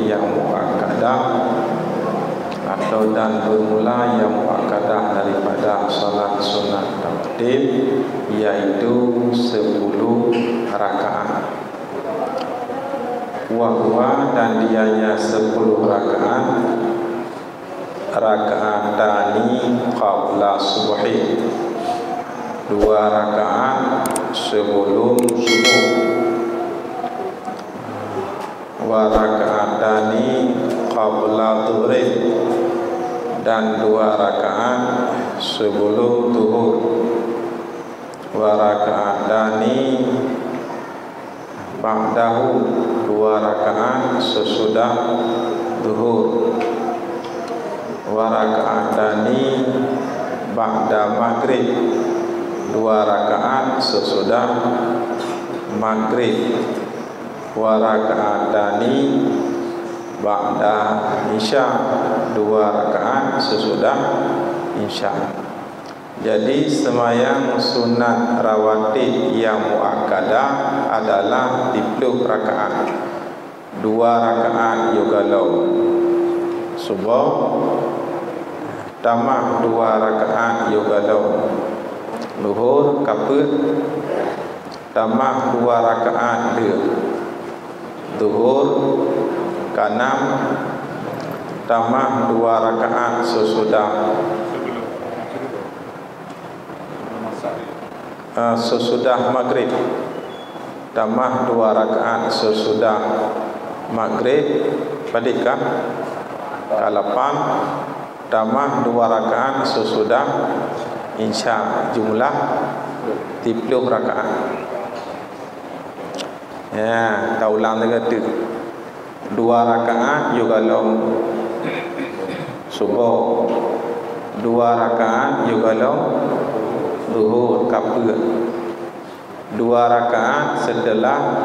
yang muakkadah atau dan bermula yang muakkadah daripada salat sunat rawatib, yaitu 10 rakaat. Wahwa dan dianya 10 rakaat, rakaatani qabla subuhi, 2 rakaat sebelum subuh, wa rakaatani qabla dhuhri, dan 2 rakaat sebelum zuhur, wa rakaatani ba'dahu, 2 rakaat sesudah zuhur, wa rakaatani ba'da maghrib, 2 rakaat sesudah maghrib, wa rakaatani ba'da isya, 2 rakaat sesudah isya. Jadi semayang sunat rawatib yang muakkadah adalah 30 rakaat. 2 rakaat yugalau subuh, tambah 2 rakaat yugalau luhur kaput, tambah 2 rakaat duhur kanam, tambah 2 rakaat sesudah maghrib, tambah 2 rakaat sesudah maghrib, padikah kalapan, tambah 2 rakaat sesudah insya, jumlah 30 rakaat. Ya, tak ulang lagi tu. 2 rakaat juga subuh, 2 rakaat juga zuhur kapur, 2 rakaat setelah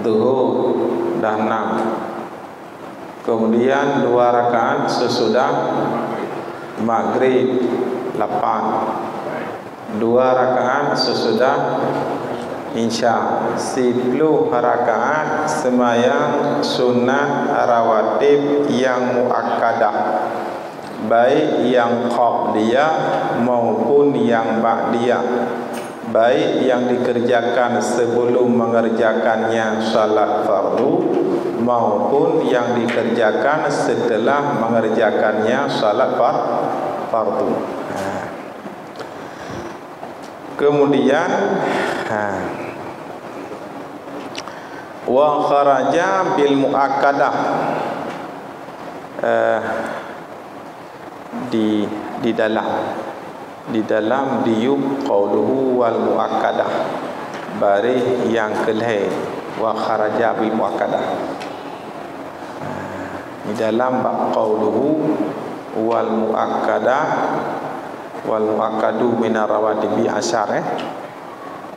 zuhur dah 6, kemudian 2 rakaat sesudah maghrib 8, 2 rakaat sesudah insya. 10 rakaat semayang sunat rawatib yang muakkadah, baik yang qabliyah maupun yang ba'diyah, baik yang dikerjakan sebelum mengerjakannya salat fardu maupun yang dikerjakan setelah mengerjakannya salat fardu. Kemudian wa kharaja bil muakkadah, di dalam diuk qauluhu wal muakkadah, barih yang kelih wa kharaja bil muakkadah, di dalam bab qauluhu wal muakkadah wal muakkadu min rawatibi asyar,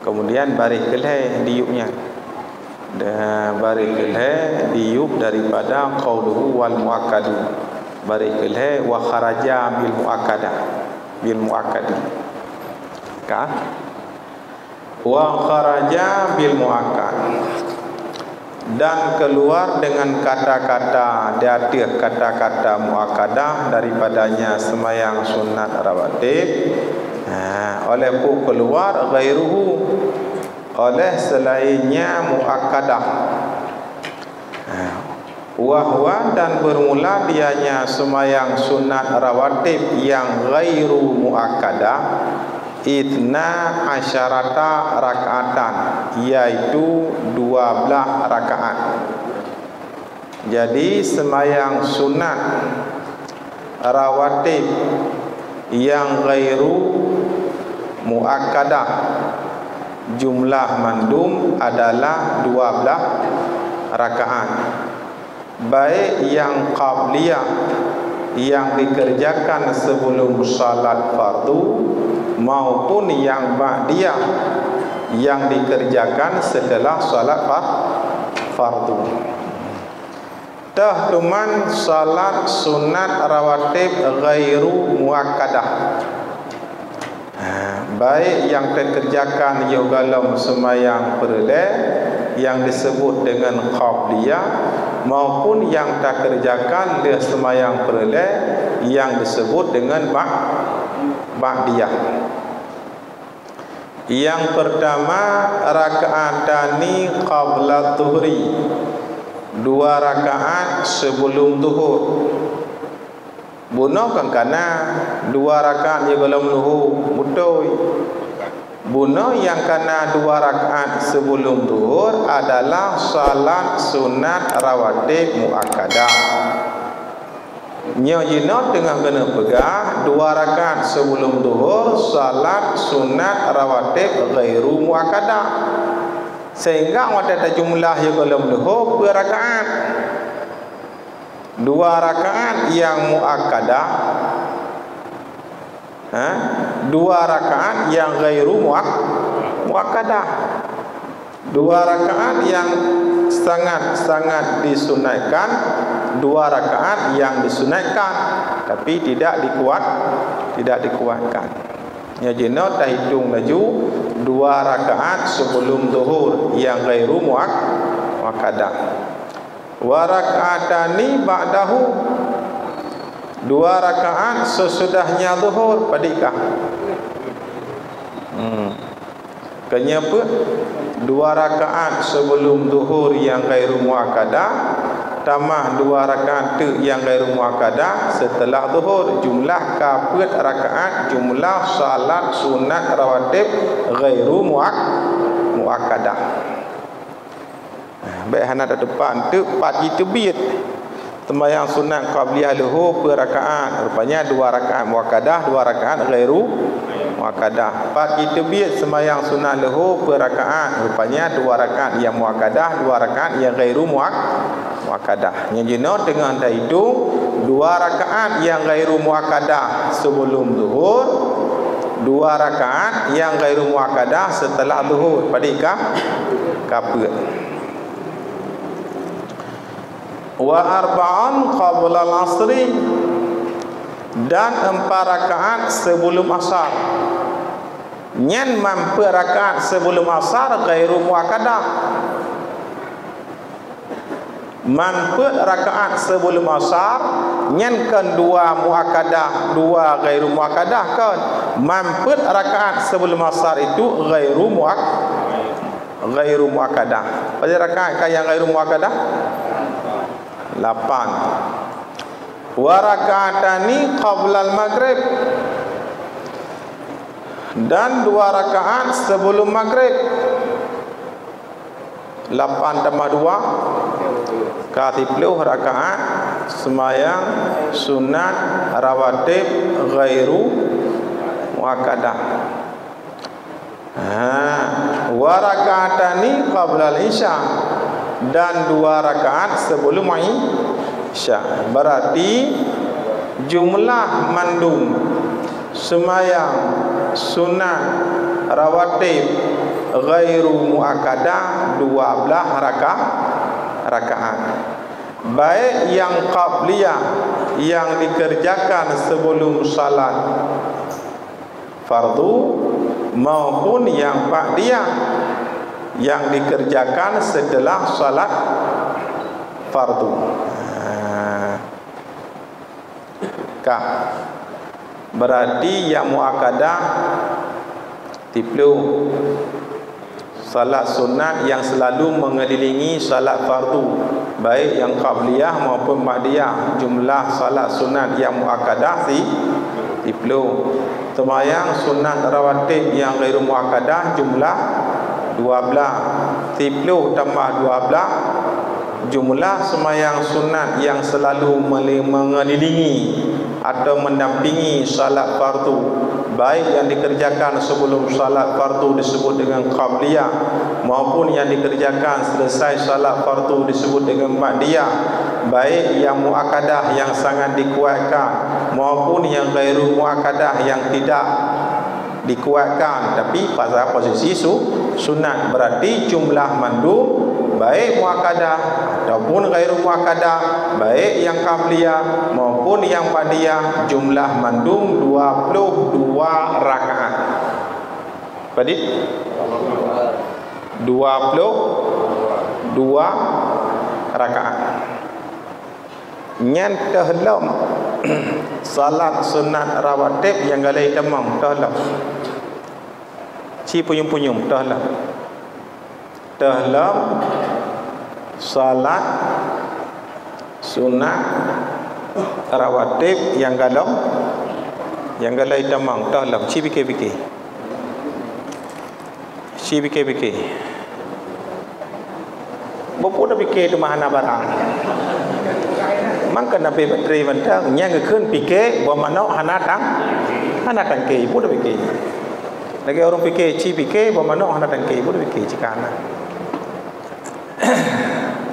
kemudian barih kelih diuknya, dan barih kelih diuk daripada qauluhu wal muakkadu, barih kelih wa kharaja bil muakkadah, bil muakkadi ka wa kharaja bil muakkad, dan keluar dengan kata-kata, dari kata-kata muakkadah daripadanya semayang sunat rawatib, oleh ku keluar ghairuhu, oleh selainnya muakkadah, wahwa dan bermula dianya semayang sunat rawatib yang ghairu muakkadah, itna asyarata rakaatan, yaitu 12 rakaat. Jadi semayang sunat rawatib yang ghairu muakkadah, jumlah mandum adalah 12 rakaat, baik yang qabliyah yang dikerjakan sebelum salat fardu maupun yang ba'diyah yang dikerjakan setelah salat fardu. Dah tuman salat sunat rawatib ghairu muakkadah, baik yang dikerjakan yugalam semayang perle yang disebut dengan qabliyah, maupun yang tak kerjakan le semayang perleh yang disebut dengan ba'diyah. Yang pertama, rakaatani qabla tuhri, 2 rakaat sebelum zuhur. Bunuh kan kana 2 rakaat sebelum zuhur betul. Bunuh yang kana 2 rakaat sebelum zuhur adalah salat sunat rawatib muakkadah. Nyo jino tengah kena pegah 2 rakaat sebelum zuhur salat sunat rawatib ghairu muakkadah. Sehingga ada jumlah yang dalam zuhur 2 rakaat. 2 rakaat yang muakkadah, 2 rakaat yang ghairu muakkadah. 2 rakaat yang sangat-sangat disunatkan, 2 rakaat yang disunatkan tapi tidak dikuatkan. Ya jino dah hitung laju 2 rakaat sebelum zuhur yang ghairu muakkadah. Wa raka'atani ba'dahu, 2 rakaat sesudahnya zuhur padikah. Kenapa 2 rakaat sebelum zuhur yang ghairu muakkadah tambah 2 rakaat yang ghairu muakkadah setelah zuhur, jumlah kapet rakaat jumlah salat sunat rawatib ghairu muakkadah. Baik hana dak depan tu 4 itu biat sembahyang sunat qabliyah zuhur per rakaat, rupanya 2 rakaat muakkadah, 2 rakaat ghairu muakkadah. 4 itu biat sembahyang sunat zuhur per rakaat, rupanya 2 rakaat yang muakkadah, 2 rakaat yang ghairu muakkadah. Yang jino dengan dah itu 2 rakaat yang ghairu muakkadah sebelum zuhur, 2 rakaat yang ghairu muakkadah setelah zuhur padikah kapet. Wa arba'an qabla al-asri, dan 4 rakaat sebelum asar. Nyen mampu rakaat sebelum asar ghairu muakkadah. Mampu rakaat sebelum asar nyen kan 2 muakkadah, 2 ghairu muakkadah kan. Mampu rakaat sebelum asar itu ghairu muakkadah. Pada rakaat yang ghairu muakkadah 8. Wa raka'atani qabla al-maghrib, dan 2 rakaat sebelum maghrib. 8 tambah 2 30 rakaat sembahyang sunat rawatib ghairu muakkadah. Wa raka'atani qabla al-isya, dan 2 rakaat sebelum isya. Berarti jumlah mandum sembahyang sunat rawatib ghairu muakkadah 12 rakaat. Baik yang qabliyah yang dikerjakan sebelum salat fardu maupun yang ba'diyah yang dikerjakan setelah salat fardu. Berarti yang muakkadah tiplu salat sunat yang selalu mengelilingi salat fardu, baik yang qabliyah maupun ba'diyah. Jumlah salat sunat yang muakkadah tiplu. Sembahyang sunat rawatib yang ghairu muakkadah jumlah 12. Tiplu tambah 12 jumlah sembahyang sunat yang selalu mengelilingi atau mendampingi salat fardu, baik yang dikerjakan sebelum salat fardu disebut dengan qabliyah maupun yang dikerjakan selesai salat fardu disebut dengan ba'diyah, baik yang muakkadah yang sangat dikuatkan maupun yang ghairu muakkadah yang tidak dikuatkan tapi pada posisi sunat. Berarti jumlah mandub baik muakkadah ataupun ghairu muakkadah, baik yang qabliyah maupun yang ba'diyah, jumlah mandum 22 rakaat. Berarti 22 2 rakaat. Nyan tahlam salat sunat rawatib yang galai tamam tahlam. Ci punyum-punyum tahlam. Tahlam salat sunat rawatib yang galai tamam tahlam. Ci fikir-fikir. Ci fikir-fikir. Bopo dah fikir tu mahana barang. Mangka nabi bateri mentang nya ngekeun fikir bahawa mana hana tangke pun dah fikir. Lagi orang fikir ci fikir bahawa mana hana tangke pun dah fikir cikana.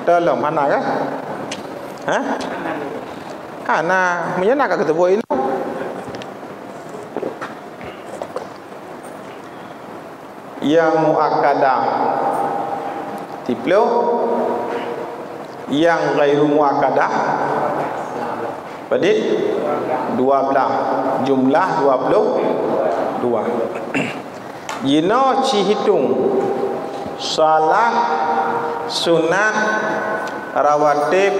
Dalam hana kah? Ha? Hana menyana ka ketemu ini. Yang muakkadah tiplo, yang ghairu muakkadah pedit 12, jumlah 22. Yino ci hitung salat sunat rawatib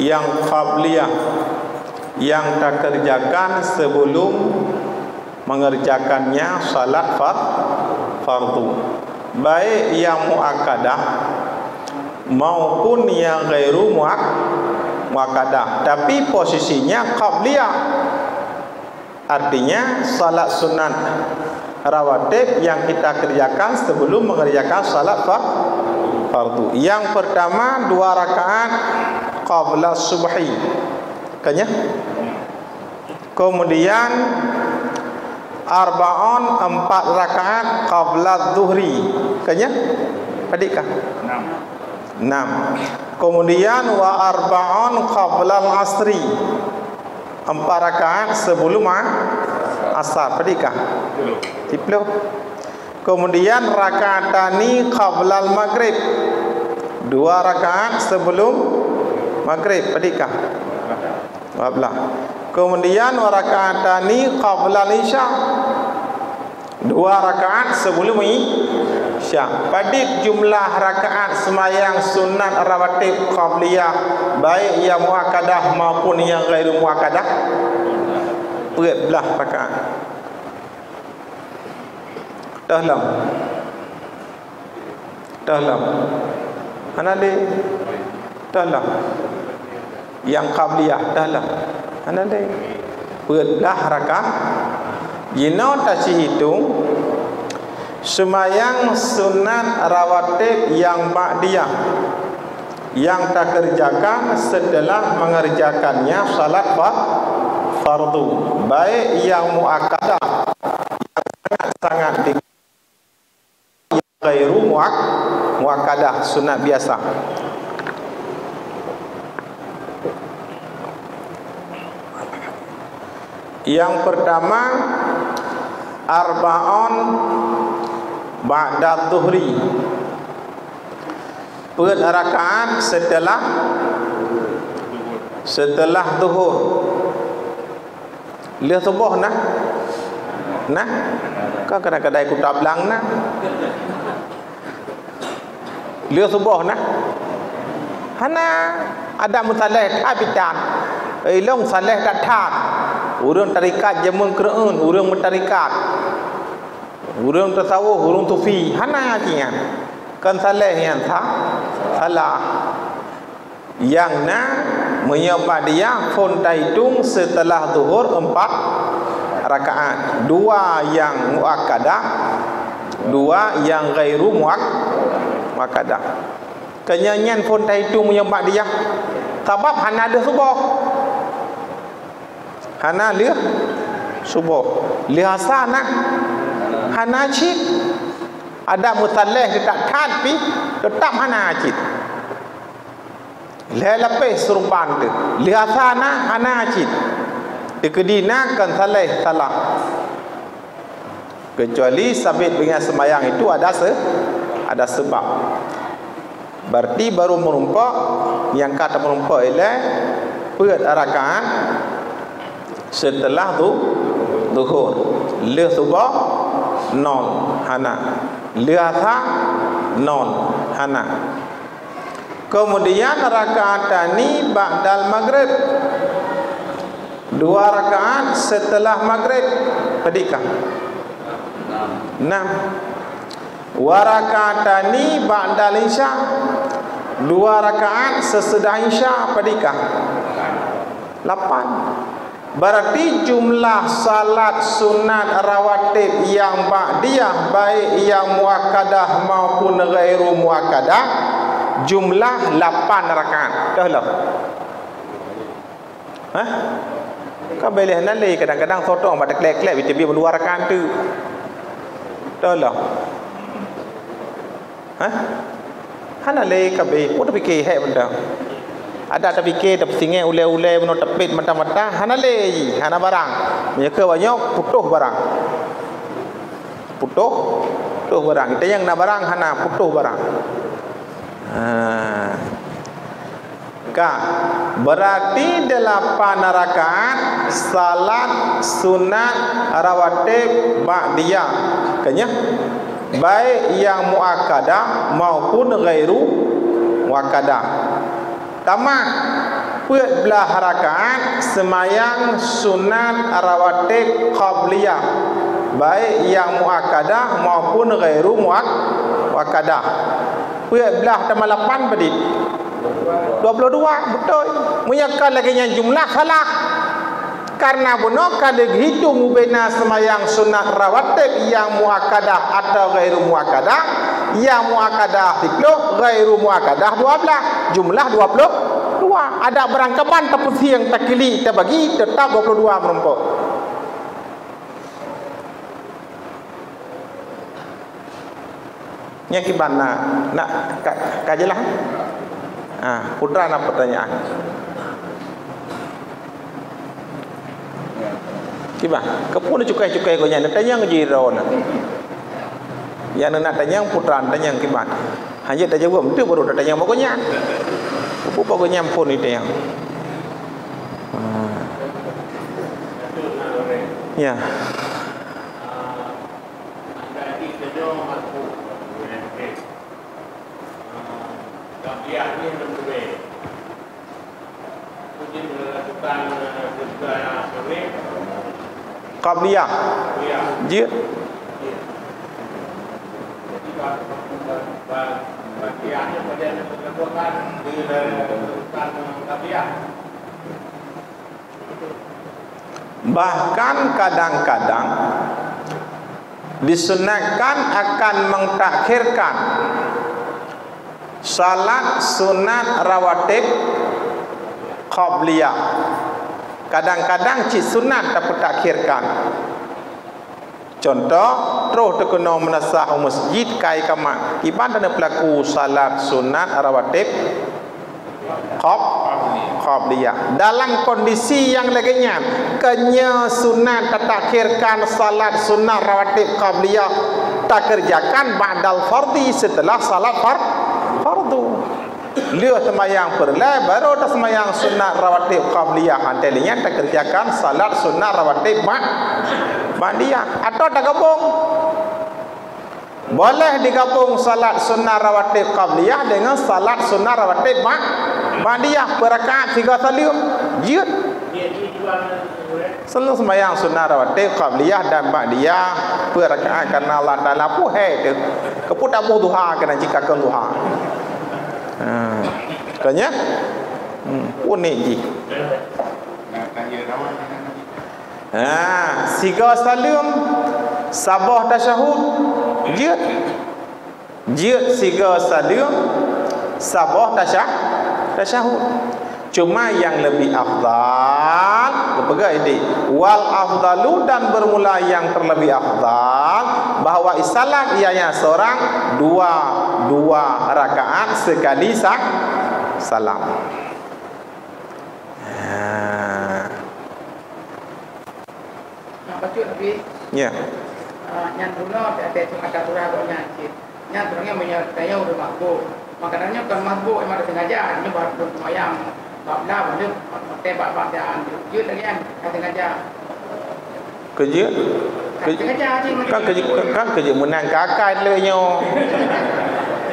yang qabliyah yang tak kerjakan sebelum mengerjakannya salat fardu, baik yang muakkadah maupun yang ghairu muakkadah, tapi posisinya qabliyah. Artinya salat sunat rawatib yang kita kerjakan sebelum mengerjakan salat fardu. Yang pertama 2 rakaat qabla subhi, kanya. Kemudian arba'un 4 rakaat qabla zuhri, kanya. Adikkah? 6. Kemudian wa arba'un qabla al-asri, 4 rakaat sebelum asar, adikkah? 10. Kemudian rakaatani qabla al-maghrib, 2 rakaat sebelum maghrib, adikkah? 12. Kemudian rakaatani qabla al-isya, 2 rakaat sebelum isya. Padit jumlah rakaat semayang sunat rawatib qabliyah baik yang muakkadah maupun yang ghairu muakkadah 14 rakaat. Tahlam anade tahlam yang qabliyah tahlam anade 14 rakaat. Jino tak hitung semayang sunat rawatib yang ba'diyah yang tak kerjakan setelah mengerjakannya salat fardu, baik yang muakkadah yang sangat yang ghairu muakkadah sunat biasa. Yang pertama arba'un ba'da zuhri, 4 rakaat setelah zuhur. Lihat subuh nah kau kadang-kadang ikut tablang nah. Lihat subuh nah hana ada musaleh habitan long saleh datang urang tarikat jamun Quran, urang mentarikat, urang tasawuf, urang sufi, hana kian kan saleh yang salah yang na menyebab dia pun taitung setelah zuhur 4 rakaat, 2 yang muakkadah, 2 yang ghairu muakkadah. Kenyanyian pun taitung menyebab dia sebab hana ada subuh, hana lihat subuh, lihat sana hana cik ada mutaleh dekat tapi tetap hana cik lepas surban tu lihat sana hana cik dikedina kan salah kecuali sabit dengan semayang itu ada sebab. Berarti baru merumpak, yang kata merumpak ialah 4 rakaat setelah zuhur. Le subuh non hana, le asar non hana. Kemudian rakaatani ba'dal maghrib, 2 rakaat setelah maghrib. Pedikah? 6. Wa rakaatani ba'dal isya, 2 rakaat sesudah isya. Pedikah? 8. Berarti jumlah salat sunat rawatib yang ba'diyah, baik yang muakkadah maupun ghairu muakkadah, jumlah 8 rakaat. Dah lah. Hah? Kau boleh nalai kadang-kadang sotong pada klek-klek biar 2 rakaat tu. Dah lah. Hah? Hanalai kau boleh pun fikir hai benda. Ada tak fikir tak singai ulai-ulai benda tepit mata-mata hanalai hana barang. Mereka banyak putuh barang. Putuh barang. Kita yang nak barang hana putuh barang. Berarti 8 rakaat salat sunat rawatib ba'diyah, kanya baik yang muakkadah maupun ghairu muakkadah. Tamat belah rakaat semayang sunat rawatib qabliyah, baik yang muakkadah maupun ghairu muakkadah. Belah tambah 8 berarti 22. Betul. Menyakal lagi yang jumlah salah. Karena benar kalau hitung ubena semayang sunat rawatib yang muakkadah atau ghairu muakkadah, yang muakkadah 10, ghairu muakkadah 12, jumlah 22. Ada berangkapan tapi siang takili terbagi tetap 22 merumpuk. Yang kibana nak kajilah. Putra nak pertanyaan. Kiba, kepun cukai-cukai kau nyanyi tanya ngejiro nak. Yang nak tanya putra tanya kiba. Hanya tak jawab betul baru tanya pokoknya. Pokoknya pun itu yang. Ya. Qabliyah. Jid. Bahkan kadang-kadang disunatkan akan mentakhirkan salat sunat rawatib qabliyah. Kadang-kadang cik sunat dapat takhirkan. Contoh, terus terkena menasah masjid kai kamak. Ibadah dan pelaku salat sunat rawatib qabliyah. Dalam kondisi yang lainnya, kenya sunat takhirkan salat sunat rawatib qabliyah tak kerjakan ba'dal fardhi setelah salat fardu. Dia sembahyang perlai baru dah sembahyang sunat rawatib qabliyah, antaranya tak kerjakan salat sunat rawatib ba'diyah. Atau tak gabung, boleh digabung salat sunat rawatib qabliyah dengan salat sunat rawatib ba'diyah berakaat 3 salim. Jid selalu sembahyang sunat rawatib qabliyah dan ba'diyah berakaat karena Allah Taala puhai tu keput abuh duha kena jikakan duha. Kanya unik ji. Siga salim sabah tasyahud jid siga salim sabah tasyahud. Cuma yang lebih afdal kepegang ini wal afdalu, dan bermula yang terlebih afdal bahawa salat ianya seorang dua rakaat sekali salam. Baca lebih. Ya. Yang dulu ada cuma katurah banyak. Yang terangnya menyertanya udah mabuk. Makanya kan mabuk emang ada sengaja. Ini baru semayang. Bablah banyak tebak badan. Jut lagi kan sengaja. Kerja? Kan kerja menang kakak le nyo.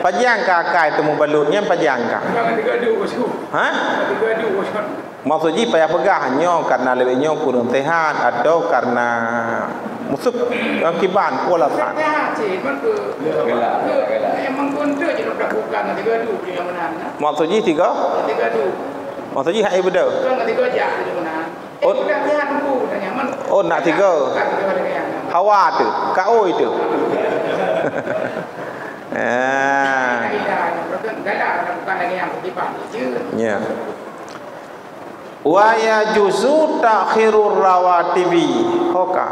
Pajang kakai temu balutnya pajang ka. Jangan digaduh usul. Ha? Digaduh usul. Maksudnya payah pegahnya karena lebihnya kurang sehat atau karena musuh akibat pola san. Sehat sih, man ke emang kuntu je nak bukan digaduh dia mana. Maksudnya tiga? Digaduh. Maksudnya hai betul. Kan tiga jah dia mana. Sudah sehat ku dah nyaman. Oh nak tiga. Hawa tu, kau itu. Ya. Wa yajuzu ta'khirur rawatibi. Hoka.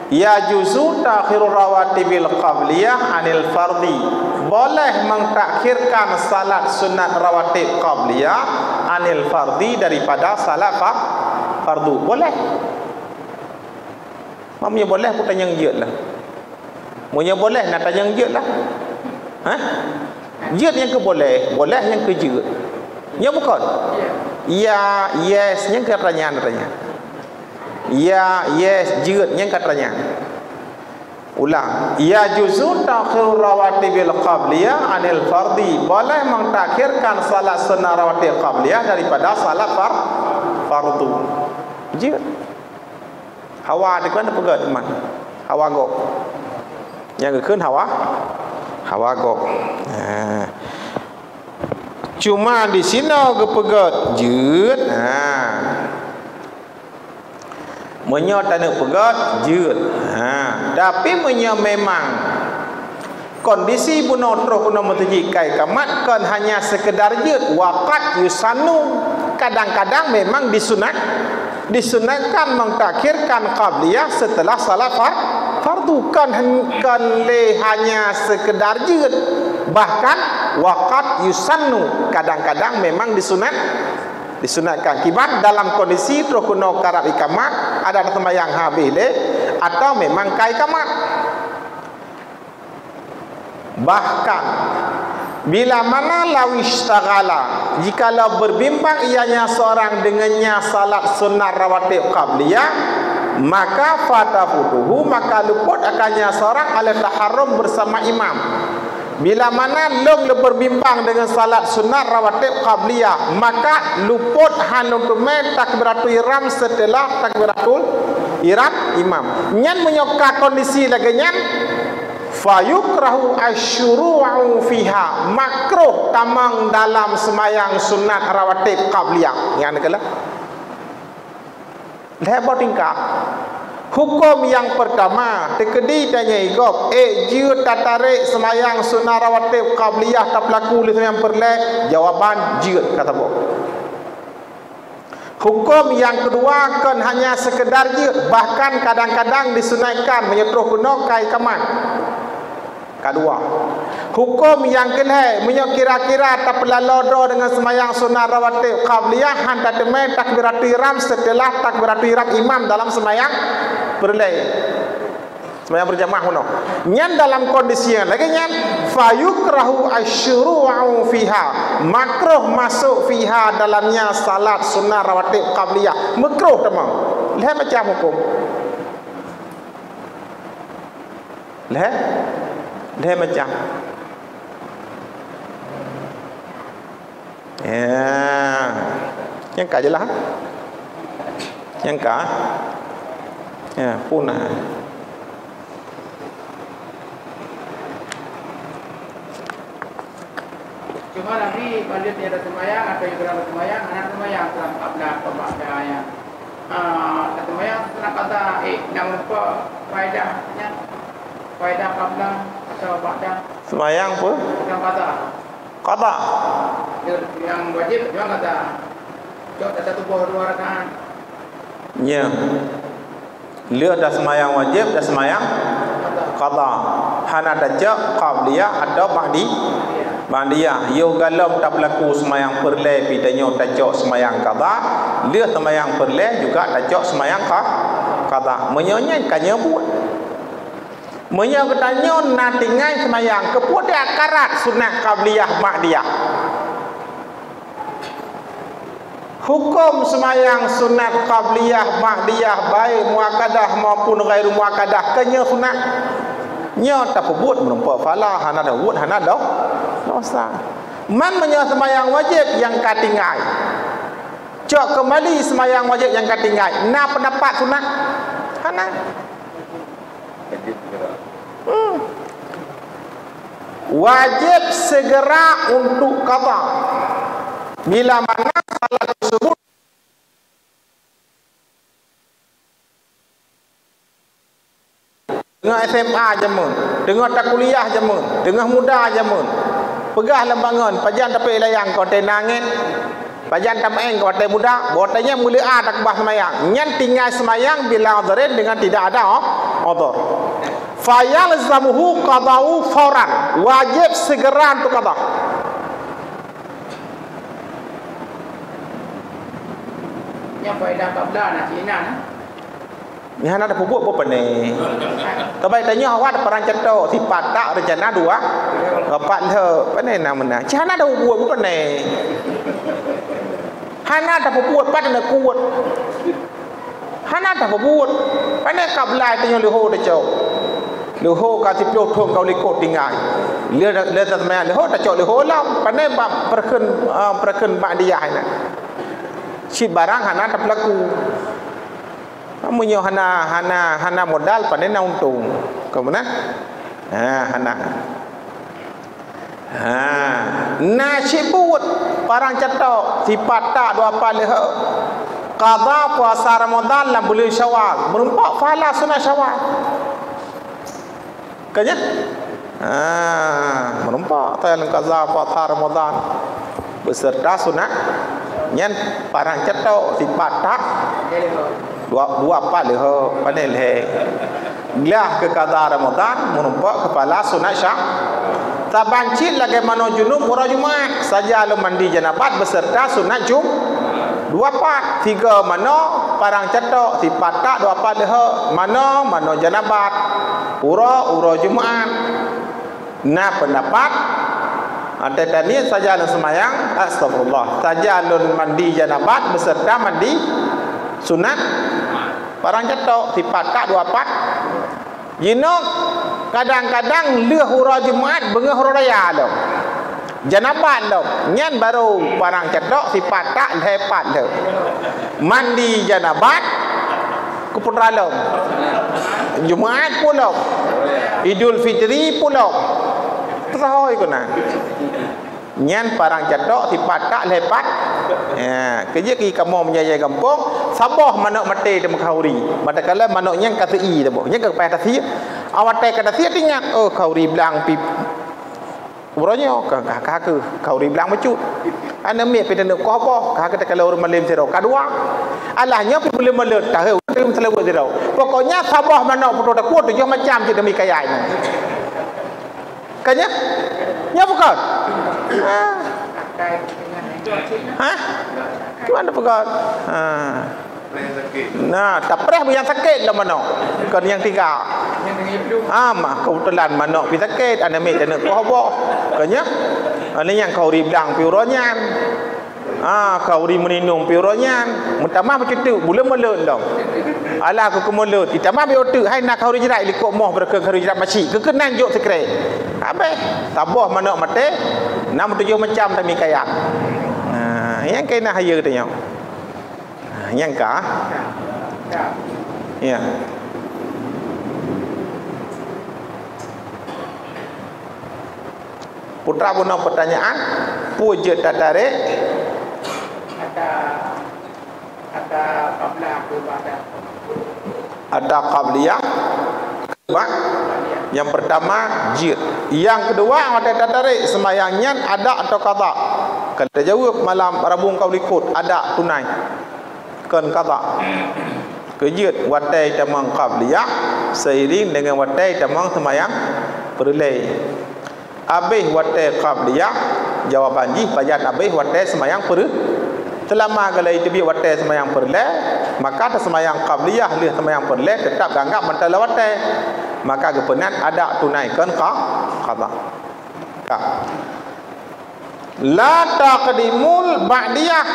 Yajuzu ta'khirur rawatibil qabliyah anil fardhi. Boleh mentakhirkan salat sunat rawatib qabliyah anil fardhi daripada salat fardu. Boleh. Mamnya boleh pun tanya je lah. Munya boleh nak tanya je lah. Ha? Je yang ke boleh, boleh yang ke je. Ya bukan? Ya, yes yang katanya. Ya, yes je yang katanya. Ulang. Ya juzu ta'khirur rawatibil qabliyah anil fardhi. Boleh mentakhirkan salat sunnah rawatib qabliyah daripada salat fardu. Je. Hawa di mana pegat teman? Hawa gok. Yang keun hawa gok. Cuma di sini ke pegat jeut. Menyo tanah pegat jeut. Tapi menyo memang kondisi buno terus kuno mutuji kai kamat kan hanya sekedar jeut waqat yusanu. Kadang-kadang memang disunatkan mentakhirkan qabliyah setelah salat fardu kan hanya sekedar jeut, bahkan waqat yusannu kadang-kadang memang disunatkan kibat dalam kondisi terus kuno karab ikamat ada sembahyang habis le atau memang kai ikamat. Bahkan bila mana lawistaghala jikalau berbimbang ianya seorang dengannya salat sunnah rawatib qabliyah maka fatafutuhu maka luput akannya seorang ala taharrum bersama imam. Bila mana long berbimbang dengan salat sunnah rawatib qabliyah maka luput hanutume takbiratul ihram setelah takbiratul ihram imam. Nyan menyokak kondisi lagi nyan fayukrahu asyuru'u fiha makruh tamang dalam semayang sunat rawatib qabliyah. Yang negala lebar tingkah hukum yang pertama tekedi tanya igop je tatarik semayang sunat rawatib qabliyah tak berlaku oleh yang perle jawaban je kata bo. Hukum yang kedua kan hanya sekedar je bahkan kadang-kadang disunaikan menyetuh kuno kai kamat. Kedua, hukum yang kedua kira-kira tak pelalodo dengan semayang sunnah rawatib qabliyah hanta temai takbiratul ihram setelah takbiratul ihram imam dalam semayang semayang berjamaah kuno. Nyan dalam kondisi yang lagi nyan fayukrahu asyuru'u fiha makruh masuk fiha dalamnya salat sunnah rawatib qabliyah makruh temang. Lihat macam hukum. Lihat macam yang ka je lah yang ka punah cuma nanti balik tiada semayang atau ibadah semayang anak semayang dalam ablah pembacanya semayang nak kata nak lupa faedahnya faedah ablah atau ba'da semayang apa? Yang kata yang wajib yang kata jauh satu buah 2 rakaat ya lihat dah semayang wajib dah semayang qada hana tajak qabliyah atau ba'diyah yo galau tak berlaku semayang perle pidanyo tajak semayang qada lihat semayang perle juga tajak semayang qada menyonya kanya buat menyo katanya natingai semayang keput dia akarat sunat qabliyah ba'diyah. Hukum semayang sunat qabliyah ba'diyah baik muakkadah maupun ghairu muakkadah kenya sunat nya tak pebut menempa falah hana dah wud hana dah Ustaz. Man menyo sembahyang wajib yang katinggai. Cok kembali sembahyang wajib yang katinggai. Nah pendapat sunat. Hana. Wajib segera untuk qada. Bila mana salat tersebut tengah SMA jamun, tengah tak kuliah jamun, tengah muda jamun. Pegah lembangan, pajan tapi layang kau tenangin. Pajan tamaeng kau teh muda, botanya mula tak bah semayang. Nyan tinggal semayang bila udhrin dengan tidak ada udhur. Fayalzamuhu qada'u fauran. Wajib segera untuk qada. Yang faedah qabla nak Cina nah. Ni hana ada pupuk apa ni? Tapi tanya awak ada perang ceto sifat tak rencana dua. Bapak le, apa ni namanya? Cina ada pupuk apa ni? Hana ada pupuk pada nak kuat. Hana ada pupuk. Pada kabla tanya leho dah cok. Leho kasi pio thong kau likot tinggal. Le tasmaya leho dah cok leho lah. Pada bab perken bak dia ni. Si barang hana ada pelaku. Kamu hana modal pada na untung. Kamu na? Hana. Nasibut parang cetok sifat tak dua apa leha. Qada puasa Ramadan lah bulan Syawal. Merempak pahala sunat Syawal. Kanya? Merempak tayang qada puasa Ramadan beserta sunat. Nyan parang cetok sifat tak dua apa leha panel he. Glah ke qada Ramadan merempak kepala sunat Syawal. Tabancit lagi mano junub murah Jumat saja lu mandi janabat beserta sunat dua part tiga mano parang cetok sifat tak dua part leha mano janabat ura Jumat. Nah pendapat tadi saja lu semayang astagfirullah saja lu mandi janabat beserta mandi sunat parang cetok sifat tak dua part. Jinok kadang-kadang leh hura Jumaat bengah hura raya lo. Janabat lo. Nyan baru parang cetok sifat tak lepat lo. Mandi janabat keputra lo. Jumaat pulau. Idul Fitri pulau. Terhoi kuna. Nyan parang cetok sifat tak lepat. Kerja ki kamu menjaya kampung sabah manuk mati di Mekhauri. Manakala manuknya kata i tu boh. Nya ke pai tasir. Awak tai kata tasir ingat Khauri belang pi. Uronya kakak ke Khauri belang macut. Ana mi pe nak ko boh. Kakak kalau orang malim zero kadua. Alahnya pi boleh melet tahu tim selalu zero. Pokoknya sabah manuk putu takut tu macam je demi kaya ni. Kanya? Nya bukan. Cuma ada pegat. Nah, tak pernah yang sakit lah manok. Kan yang tiga. Mah kebetulan manok pi sakit, ana mi tak nak kuah. Kanya? Ana yang kau riblang pi uronyan. Kau ri meninum pi uronyan. Mutamah macam tu, boleh melut dah. Alah aku kemulut. Itamah bi otu, hai nak kau ri jerat likok moh berke kau ri jerat macik. Kekenan jok sekret. Habis sabah manok mate, 6-7 macam tak mi kayak. Yang kena haya tanya. Yang kah? Ya. Putra punya pertanyaan, puja tatarik. Ada qabliyah. Yang pertama jid. Yang kedua ada tatarik sembahyangnya ada atau qada. Kalau jawab malam Rabu kau likut ada tunai. Kan qada. Kejut watai tamang qabliyah seiring dengan watai tamang sembahyang perlai. Habis watai qabliyah jawaban ji pajan habis watai sembahyang selama kalau itu bi watai sembahyang perlai maka sembahyang qabliyah leh sembahyang perlai tetap anggap mentala watai maka kepenan ada tunaikan qada. La taqdimul ba'diyah,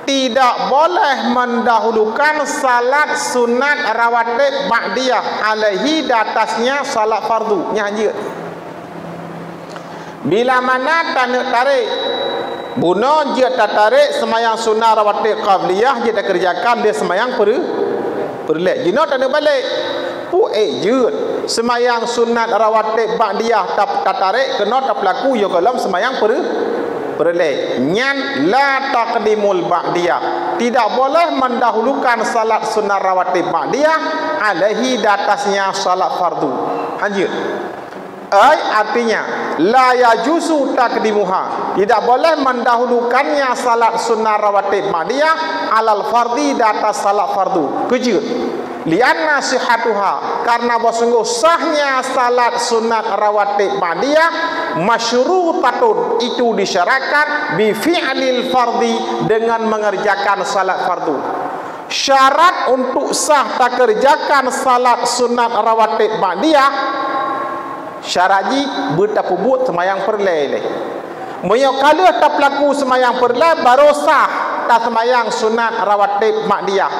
tidak boleh mendahulukan salat sunat rawatib ba'diyah alaihi di atasnya salat fardu. Nya Bila mana tak nak tarik buno dia tak tarik semayang sunnah rawatib qabliyah dia tak kerjakan dia semayang perlek jino tak nak balik pu je semayang sunat rawatib ba'diyah tak tarik kena tak berlaku yo dalam semayang perlek nyan la taqdimul ba'diyah tidak boleh mendahulukan salat sunat rawatib ba'diyah alaihi datasnya salat fardu lanjut artinya la yajuzu takdimuha tidak boleh mendahulukannya salat sunnah rawatib ba'diyah alal fardi di atas salat fardu kejut lianna sihatuha karena bersungguh sahnya salat sunat rawatib ba'diyah masyrutatun itu disyaratkan bi fi'lil fardi dengan mengerjakan salat fardu. Syarat untuk sah tak kerjakan salat sunat rawatib ba'diyah syaraji bertapu buat semayang perlai le. Moyo kala tak pelaku semayang perlai baru sah tak semayang sunat rawatib ba'diyah.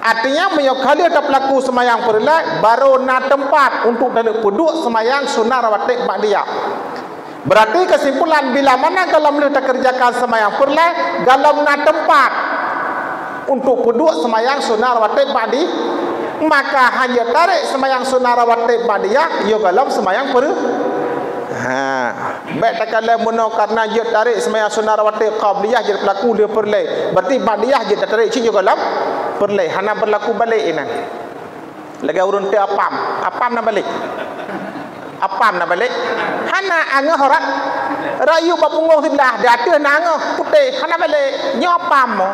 Artinya moyo kala tak pelaku semayang perlai baru na tempat untuk duduk puduk semayang sunat rawatib ba'diyah. Berarti kesimpulan bila mana kalau boleh tak kerjakan semayang perlai dalam na tempat untuk puduk semayang sunat rawatib ba'diyah maka hanya tarik semayang sunnah rawatib ba'diyah yo dalam semayang baik tak kala muno karena dia tarik semayang sunnah rawatib qabliyah dia berlaku dia perlai berarti ba'diyah dia tak tarik cik yo dalam perlai hana berlaku balik ini lagi urun te apam nak balik hana angah horat rayu bapungong sebelah dia ada nangah putih hana balik nyopam mo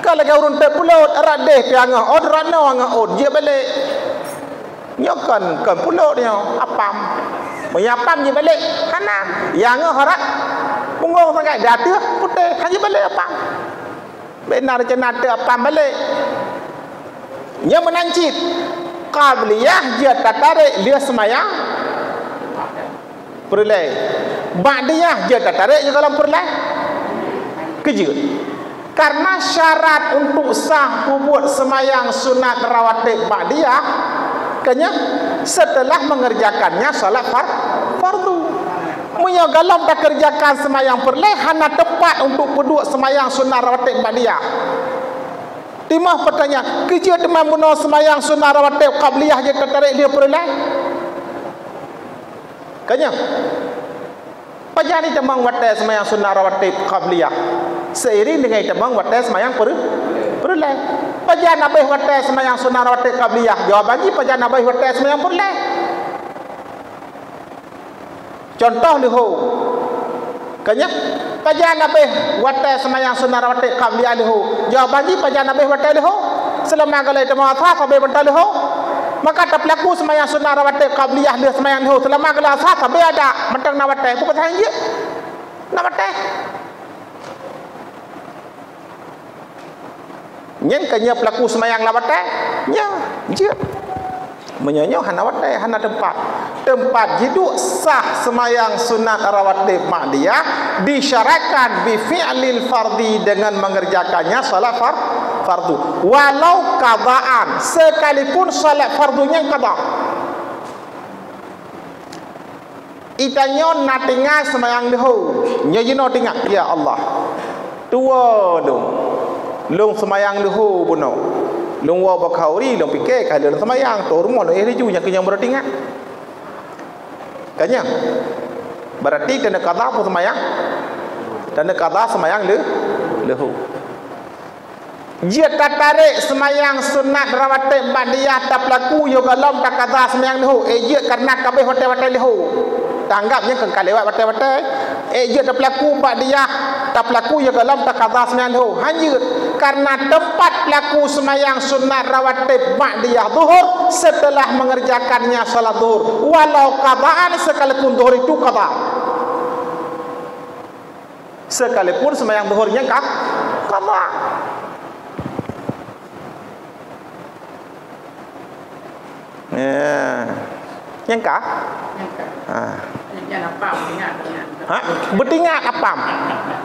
kalau kau urun terpulut radeh piangah od rano angah od dia balik nyokan kan pulut dia apam menyapam dia balik hana yang harat punggung sangat data putih hanya balik apam benar cenat apam balik nya menancit qabliyah dia tak tarik dia semayang perlai ba'diyah dia tak tarik dia dalam perlai kejut. Karena syarat untuk sah buat semayang sunat rawatib ba'diyah kanya setelah mengerjakannya salat fardu. Munya galam tak kerjakan semayang perlai hana tempat untuk duduk semayang sunat rawatib ba'diyah. Timah pertanyaan, kerja teman bunuh semayang sunat rawatib qabliyah je tertarik dia perlai? Kanya pajani temang watai semayang sunat rawatib qabliyah seiring dengan temang watai semayang perlai. Pajan abih watai semayang sunat rawatib qabliyah jawab lagi pajan abih watai semayang perlai. Contoh liho kanya pajan abih watai semayang sunat rawatib qabliyah liho jawab lagi pajan abih watai liho selama galai temang asah kabeh bentar liho maka tak pelaku semayang sunat rawatib qabliyah dia semayang liho selama galai asah kabeh ada mentang nak watai bukan sahaja nak watai nyen kanya pelaku semayang lawatai nya je menyanyo hana watai hana tempat hidup sah semayang sunat rawatib ba'diyah disyaratkan bi fi'lil fardi dengan mengerjakannya salat fardu walau qadaan sekalipun salat fardunya qada itanyo nak tinggal semayang leho nya jino tinggal ya Allah tua dong long semayang leho buno long wa bakauri long pikir kalau long semayang tu rumah long eriju yang kenyang bertingat kanya berarti tanda qada apa semayang tanda qada semayang leho dia tak tarik semayang sunat rawatib ba'diyah tak pelaku yo galam tak qada semayang leho dia karena kabeh watai leho tanggapnya kan kalewat watai dia tak pelaku ba'diyah tak pelaku yo galam tak qada semayang leho hanya karena tempat pelaku semayang sunat rawatib ba'diyah zuhur setelah mengerjakannya salat zuhur walau qadaan sekalipun zuhur itu qada sekalipun semayang zuhurnya qada yang kah bertingat apam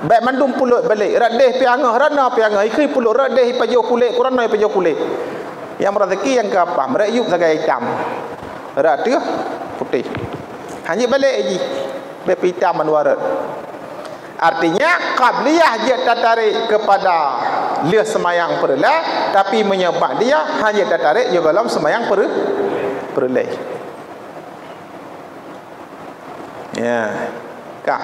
baik mandum pulut balik radeh piangah rana piangah ikri pulut radeh pajo kulit kurana pajo kulit yang rezeki yang ke apam rayup sebagai hitam radeh putih hanya balik lagi Bepita manuarat. Artinya qabliyah dia tertarik kepada dia semayang perleh, tapi menyebab dia hanya tertarik dia dalam semayang perleh. Ya. Kak